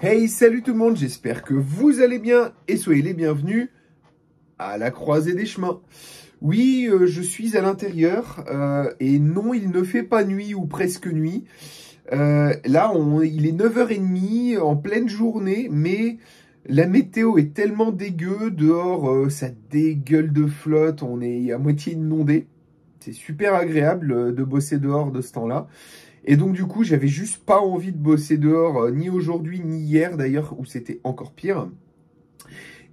Hey, salut tout le monde, j'espère que vous allez bien et soyez les bienvenus à la croisée des chemins. Oui, je suis à l'intérieur et non, il ne fait pas nuit ou presque nuit. Là, il est 9h30 en pleine journée, mais la météo est tellement dégueu, dehors ça dégueule de flotte, on est à moitié inondé. C'est super agréable de bosser dehors de ce temps-là. Et donc du coup, j'avais juste pas envie de bosser dehors, ni aujourd'hui, ni hier d'ailleurs, où c'était encore pire.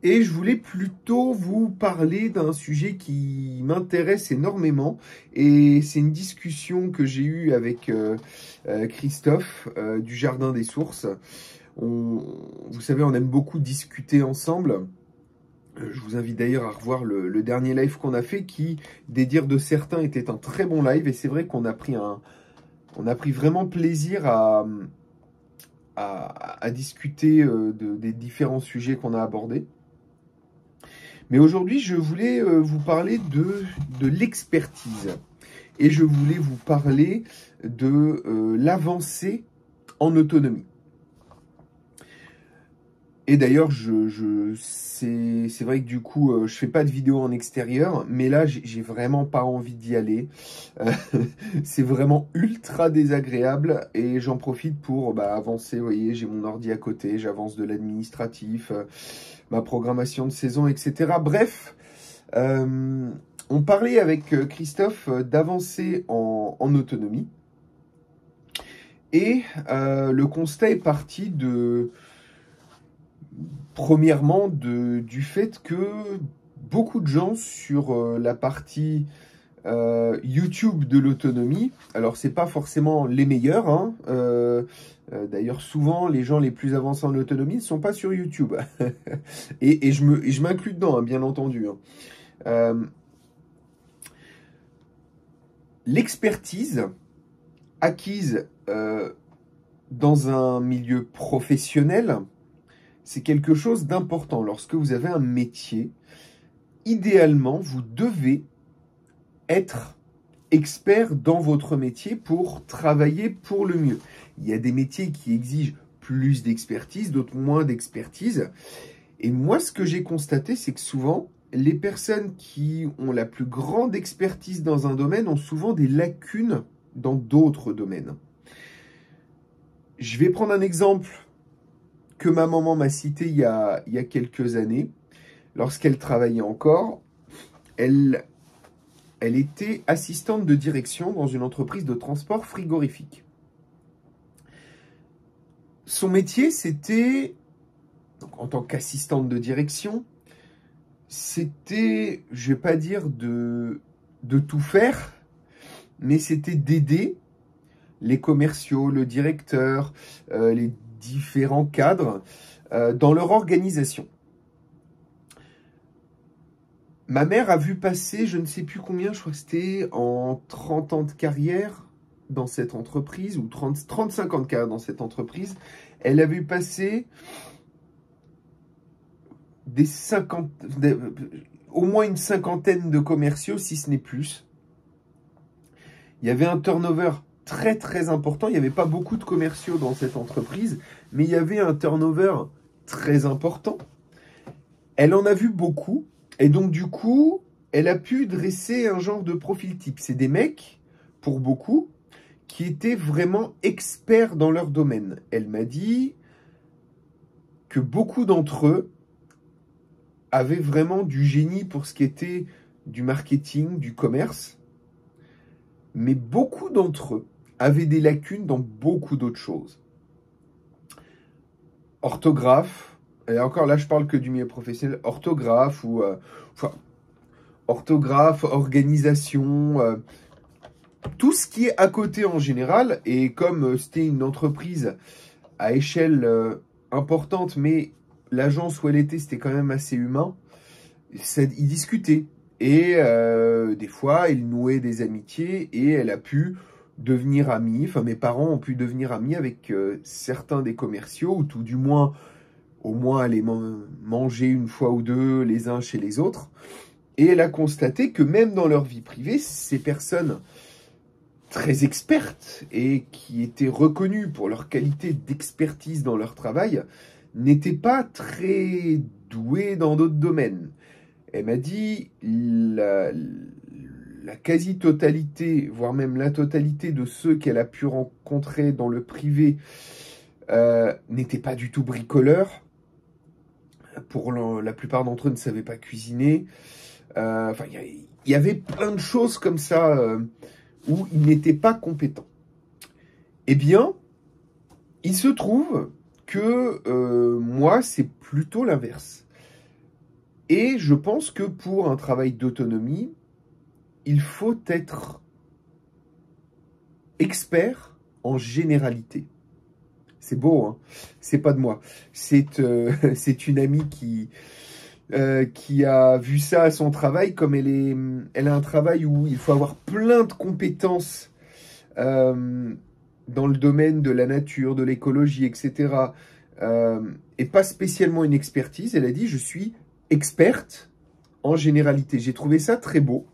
Et je voulais plutôt vous parler d'un sujet qui m'intéresse énormément. Et c'est une discussion que j'ai eue avec Christophe du Jardin des Sources. Vous savez, on aime beaucoup discuter ensemble. Je vous invite d'ailleurs à revoir le dernier live qu'on a fait qui, des dires de certains, était un très bon live. Et c'est vrai qu'on a pris vraiment plaisir à discuter des différents sujets qu'on a abordés. Mais aujourd'hui, je voulais vous parler de l'expertise. Et je voulais vous parler de l'avancée en autonomie. Et d'ailleurs, c'est vrai que du coup, je fais pas de vidéo en extérieur, mais là, j'ai vraiment pas envie d'y aller. C'est vraiment ultra désagréable et j'en profite pour avancer. Vous voyez, j'ai mon ordi à côté, j'avance de l'administratif, ma programmation de saison, etc. Bref, on parlait avec Christophe d'avancer en autonomie. Et le constat est parti premièrement, du fait que beaucoup de gens sur la partie YouTube de l'autonomie, alors c'est pas forcément les meilleurs, hein, d'ailleurs souvent les gens les plus avancés en autonomie ne sont pas sur YouTube, et je m'inclus dedans, hein, bien entendu. L'expertise acquise dans un milieu professionnel, c'est quelque chose d'important. Lorsque vous avez un métier, idéalement, vous devez être expert dans votre métier pour travailler pour le mieux. Il y a des métiers qui exigent plus d'expertise, d'autres moins d'expertise. Et moi, ce que j'ai constaté, c'est que souvent, les personnes qui ont la plus grande expertise dans un domaine ont souvent des lacunes dans d'autres domaines. Je vais prendre un exemple que ma maman m'a cité il y a quelques années. Lorsqu'elle travaillait encore, elle était assistante de direction dans une entreprise de transport frigorifique. Son métier, c'était, en tant qu'assistante de direction, c'était, je ne vais pas dire de tout faire, mais c'était d'aider les commerciaux, le directeur, les différents cadres dans leur organisation. Ma mère a vu passer, je ne sais plus combien, je crois que c'était en 30 ans de carrière dans cette entreprise, ou 35 ans de carrière dans cette entreprise. Elle a vu passer au moins une cinquantaine de commerciaux, si ce n'est plus. Il y avait un turnover très très important. Il n'y avait pas beaucoup de commerciaux dans cette entreprise, mais il y avait un turnover très important. Elle en a vu beaucoup, et donc du coup, elle a pu dresser un genre de profil type. C'est des mecs, pour beaucoup, qui étaient vraiment experts dans leur domaine. Elle m'a dit que beaucoup d'entre eux avaient vraiment du génie pour ce qui était du marketing, du commerce, mais beaucoup d'entre eux avaient des lacunes dans beaucoup d'autres choses. Orthographe, et encore là je parle que du milieu professionnel, orthographe ou orthographe, organisation, tout ce qui est à côté en général. Et comme c'était une entreprise à échelle importante, mais l'agence où elle était, c'était quand même assez humain, ils discutaient. Et des fois, ils nouaient des amitiés et elle a pu devenir amie, enfin mes parents ont pu devenir amis avec certains des commerciaux, ou tout du moins, au moins aller manger une fois ou deux les uns chez les autres. Et elle a constaté que même dans leur vie privée, ces personnes très expertes et qui étaient reconnues pour leur qualité d'expertise dans leur travail, n'étaient pas très douées dans d'autres domaines. Elle m'a dit la quasi-totalité, voire même la totalité de ceux qu'elle a pu rencontrer dans le privé n'étaient pas du tout bricoleurs. Pour la plupart d'entre eux ne savaient pas cuisiner. Enfin, il y avait plein de choses comme ça où ils n'étaient pas compétents. Eh bien, il se trouve que moi, c'est plutôt l'inverse. Et je pense que pour un travail d'autonomie, il faut être expert en généralité. C'est beau, hein? C'est pas de moi. C'est une amie qui a vu ça à son travail, comme elle a un travail où il faut avoir plein de compétences dans le domaine de la nature, de l'écologie, etc. Et pas spécialement une expertise. Elle a dit, je suis experte en généralité. J'ai trouvé ça très beau.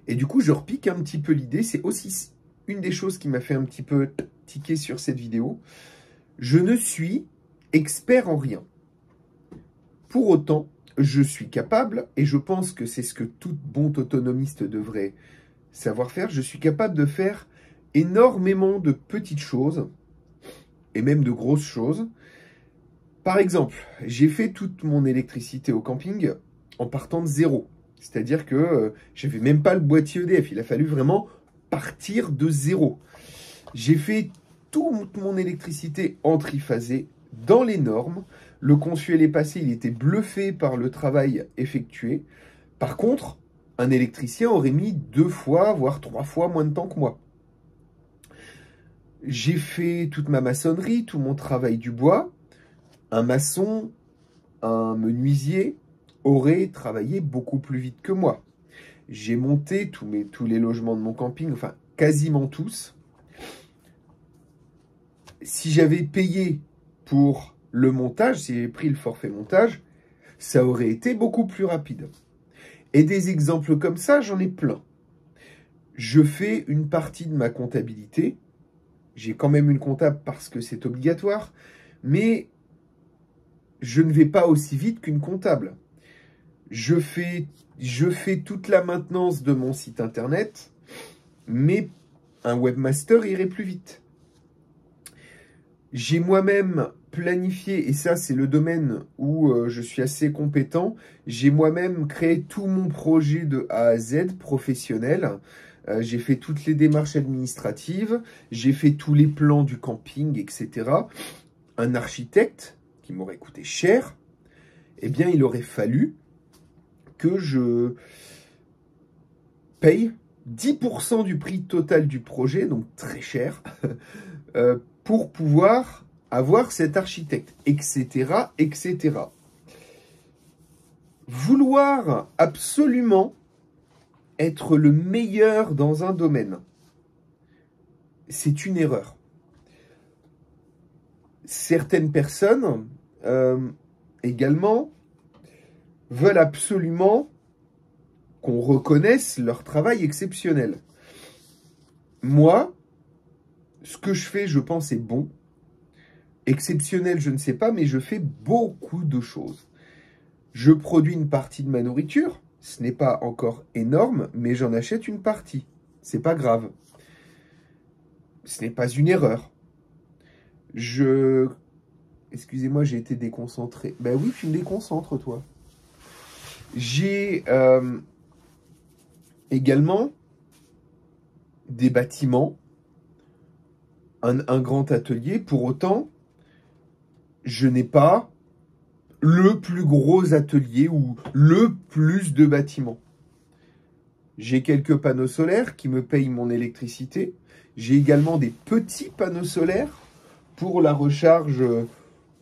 Et du coup, je repique un petit peu l'idée. C'est aussi une des choses qui m'a fait un petit peu tiquer sur cette vidéo. Je ne suis expert en rien. Pour autant, je suis capable, et je pense que c'est ce que tout bon autonomiste devrait savoir faire, je suis capable de faire énormément de petites choses, et même de grosses choses. Par exemple, j'ai fait toute mon électricité au camping en partant de zéro. C'est-à-dire que je n'avais même pas le boîtier EDF, il a fallu vraiment partir de zéro. J'ai fait toute mon électricité en triphasé, dans les normes. Le conçu est passé, il était bluffé par le travail effectué. Par contre, un électricien aurait mis 2 fois, voire 3 fois moins de temps que moi. J'ai fait toute ma maçonnerie, tout mon travail du bois. Un maçon, un menuisier aurait travaillé beaucoup plus vite que moi. J'ai monté tous les logements de mon camping, enfin quasiment tous. Si j'avais payé pour le montage, si j'avais pris le forfait montage, ça aurait été beaucoup plus rapide. Et des exemples comme ça, j'en ai plein. Je fais une partie de ma comptabilité. J'ai quand même une comptable parce que c'est obligatoire, mais je ne vais pas aussi vite qu'une comptable. Je fais toute la maintenance de mon site internet, mais un webmaster irait plus vite. J'ai moi-même planifié, et ça c'est le domaine où je suis assez compétent, j'ai moi-même créé tout mon projet de A à Z professionnel. J'ai fait toutes les démarches administratives, j'ai fait tous les plans du camping, etc. Un architecte, qui m'aurait coûté cher, eh bien il aurait fallu que je paye 10% du prix total du projet, donc très cher, pour pouvoir avoir cet architecte, etc., etc. Vouloir absolument être le meilleur dans un domaine, c'est une erreur. Certaines personnes, également, veulent absolument qu'on reconnaisse leur travail exceptionnel. Moi, ce que je fais, je pense, est bon. Exceptionnel, je ne sais pas, mais je fais beaucoup de choses. Je produis une partie de ma nourriture. Ce n'est pas encore énorme, mais j'en achète une partie. C'est pas grave. Ce n'est pas une erreur. Excusez-moi, j'ai été déconcentré. Ben oui, tu me déconcentres, toi. J'ai également des bâtiments, un grand atelier. Pour autant, je n'ai pas le plus gros atelier ou le plus de bâtiments. J'ai quelques panneaux solaires qui me payent mon électricité. J'ai également des petits panneaux solaires pour la recharge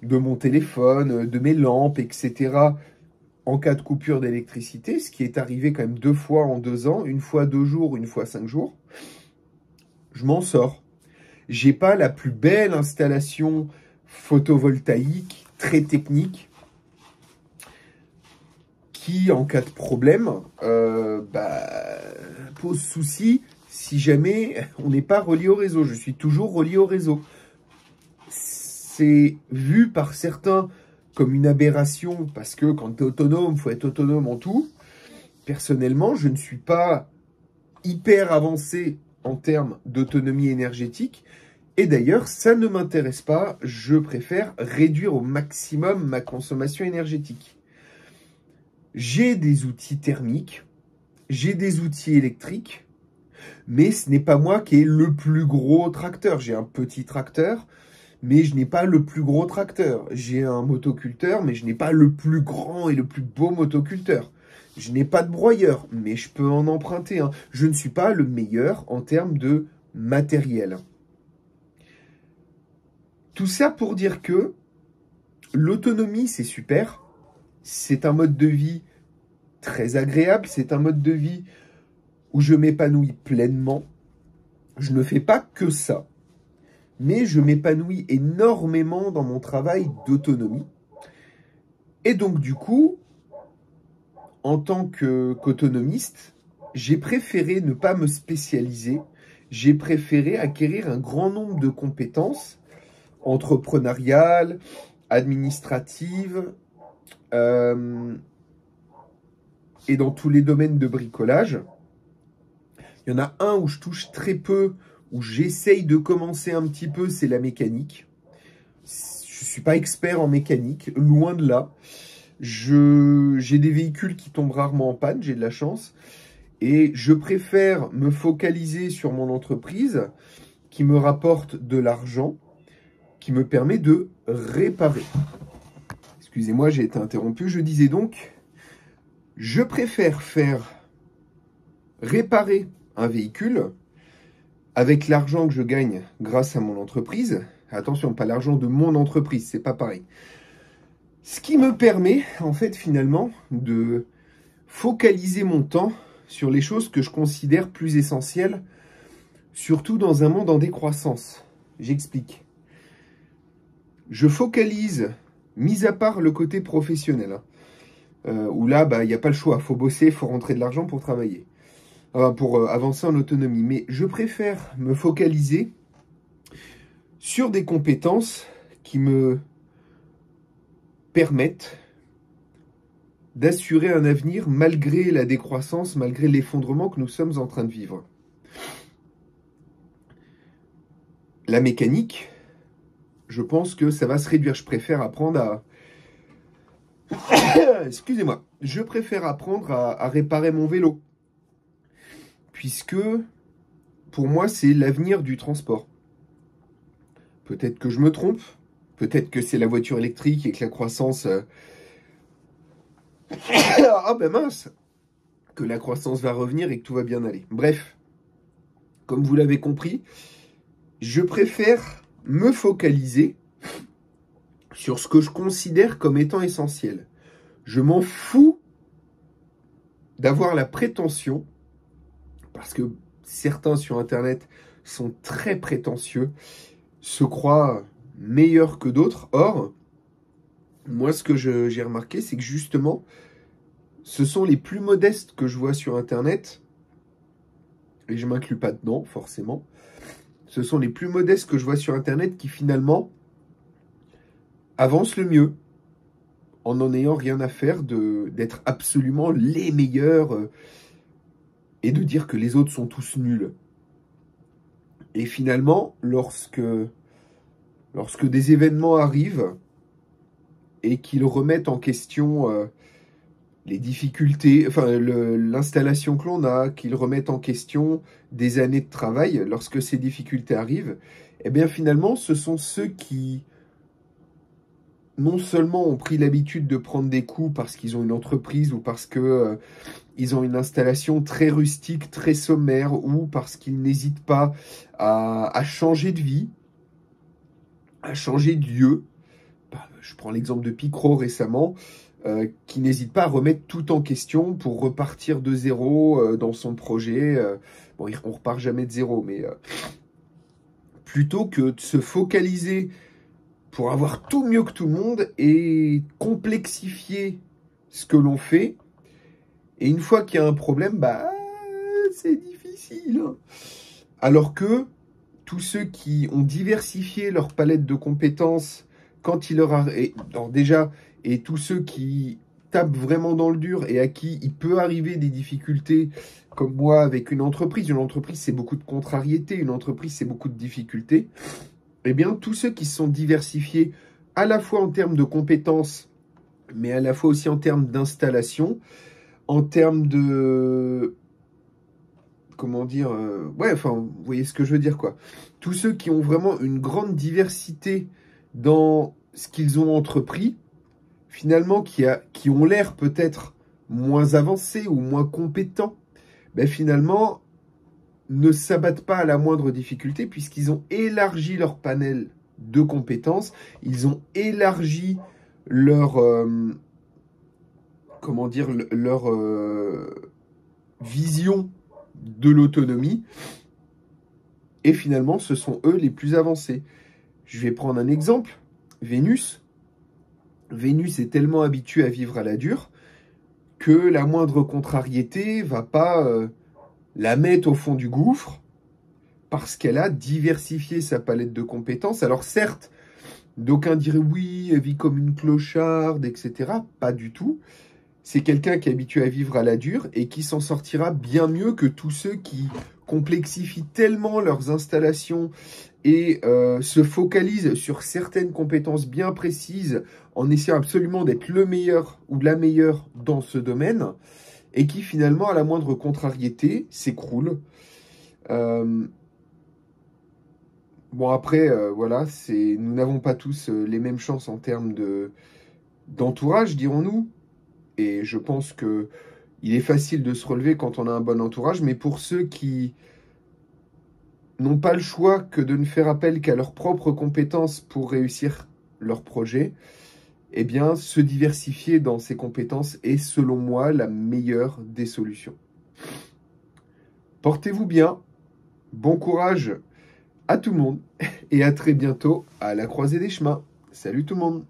de mon téléphone, de mes lampes, etc. en cas de coupure d'électricité, ce qui est arrivé quand même 2 fois en 2 ans, une fois 2 jours, une fois 5 jours. Je m'en sors. J'ai pas la plus belle installation photovoltaïque, très technique, qui, en cas de problème, pose souci si jamais on n'est pas relié au réseau. Je suis toujours relié au réseau. C'est vu par certains comme une aberration, parce que quand tu es autonome, il faut être autonome en tout. Personnellement, je ne suis pas hyper avancé en termes d'autonomie énergétique. Et d'ailleurs, ça ne m'intéresse pas. Je préfère réduire au maximum ma consommation énergétique. J'ai des outils thermiques, j'ai des outils électriques, mais ce n'est pas moi qui ai le plus gros tracteur. J'ai un petit tracteur, mais je n'ai pas le plus gros tracteur. J'ai un motoculteur, mais je n'ai pas le plus grand et le plus beau motoculteur. Je n'ai pas de broyeur, mais je peux en emprunter un. Je ne suis pas le meilleur en termes de matériel. Tout ça pour dire que l'autonomie, c'est super. C'est un mode de vie très agréable. C'est un mode de vie où je m'épanouis pleinement. Je ne fais pas que ça, mais je m'épanouis énormément dans mon travail d'autonomie. Et donc, du coup, en tant qu'autonomiste, j'ai préféré ne pas me spécialiser. J'ai préféré acquérir un grand nombre de compétences entrepreneuriales, administratives, et dans tous les domaines de bricolage. Il y en a un où je touche très peu, où j'essaye de commencer un petit peu, c'est la mécanique. Je ne suis pas expert en mécanique, loin de là. J'ai des véhicules qui tombent rarement en panne, j'ai de la chance. Et je préfère me focaliser sur mon entreprise qui me rapporte de l'argent, qui me permet de réparer. Excusez-moi, j'ai été interrompu. Je disais donc, je préfère faire réparer un véhicule avec l'argent que je gagne grâce à mon entreprise. Attention, pas l'argent de mon entreprise, c'est pas pareil. Ce qui me permet, en fait, finalement, de focaliser mon temps sur les choses que je considère plus essentielles, surtout dans un monde en décroissance. J'explique. Je focalise, mis à part le côté professionnel, où là, il n'y a pas le choix, il faut bosser, il faut rentrer de l'argent pour travailler, pour avancer en autonomie. Mais je préfère me focaliser sur des compétences qui me permettent d'assurer un avenir malgré la décroissance, malgré l'effondrement que nous sommes en train de vivre. La mécanique, je pense que ça va se réduire. Je préfère apprendre à... Excusez-moi. Je préfère apprendre à réparer mon vélo. Puisque, pour moi, c'est l'avenir du transport. Peut-être que je me trompe. Peut-être que c'est la voiture électrique et que la croissance... Ah ben mince! Que la croissance va revenir et que tout va bien aller. Bref, comme vous l'avez compris, je préfère me focaliser sur ce que je considère comme étant essentiel. Je m'en fous d'avoir la prétention, parce que certains sur Internet sont très prétentieux, se croient meilleurs que d'autres. Or, moi, ce que j'ai remarqué, c'est que justement, ce sont les plus modestes que je vois sur Internet, et je ne m'inclus pas dedans, forcément. Ce sont les plus modestes que je vois sur Internet qui, finalement, avancent le mieux, en n'en ayant rien à faire d'être absolument les meilleurs et de dire que les autres sont tous nuls. Et finalement, lorsque des événements arrivent et qu'ils remettent en question les difficultés, enfin l'installation que l'on a, qu'ils remettent en question des années de travail, lorsque ces difficultés arrivent, eh bien finalement, ce sont ceux qui non seulement ont pris l'habitude de prendre des coups parce qu'ils ont une entreprise ou parce que ils ont une installation très rustique, très sommaire, ou parce qu'ils n'hésitent pas à changer de vie, à changer de lieu. Je prends l'exemple de Picro récemment, qui n'hésite pas à remettre tout en question pour repartir de zéro dans son projet. Bon, on repart jamais de zéro, mais plutôt que de se focaliser pour avoir tout mieux que tout le monde et complexifier ce que l'on fait. Et une fois qu'il y a un problème, c'est difficile. difficile, hein. Alors que tous ceux qui ont diversifié leur palette de compétences, quand il leur a... alors déjà, et tous ceux qui tapent vraiment dans le dur et à qui il peut arriver des difficultés, comme moi avec une entreprise c'est beaucoup de contrariétés, une entreprise c'est beaucoup de difficultés, eh bien tous ceux qui se sont diversifiés à la fois en termes de compétences, mais à la fois aussi en termes d'installation, en termes de... comment dire, ouais, enfin, vous voyez ce que je veux dire, quoi. Tous ceux qui ont vraiment une grande diversité dans ce qu'ils ont entrepris, finalement, qui ont l'air peut-être moins avancés ou moins compétents, ben finalement, ne s'abattent pas à la moindre difficulté puisqu'ils ont élargi leur panel de compétences, ils ont élargi leur, comment dire, leur vision de l'autonomie, et finalement, ce sont eux les plus avancés. Je vais prendre un exemple, Vénus. Vénus est tellement habituée à vivre à la dure que la moindre contrariété va pas la mettre au fond du gouffre parce qu'elle a diversifié sa palette de compétences. Alors certes, d'aucuns diraient oui, elle vit comme une clocharde, etc. Pas du tout. C'est quelqu'un qui est habitué à vivre à la dure et qui s'en sortira bien mieux que tous ceux qui complexifient tellement leurs installations et se focalisent sur certaines compétences bien précises en essayant absolument d'être le meilleur ou la meilleure dans ce domaine et qui finalement, à la moindre contrariété, s'écroulent. Bon après, voilà, nous n'avons pas tous les mêmes chances en termes d'entourage, dirons-nous. Et je pense que il est facile de se relever quand on a un bon entourage, mais pour ceux qui n'ont pas le choix que de ne faire appel qu'à leurs propres compétences pour réussir leur projet, eh bien, se diversifier dans ses compétences est, selon moi, la meilleure des solutions. Portez-vous bien, bon courage à tout le monde, et à très bientôt à la croisée des chemins. Salut tout le monde!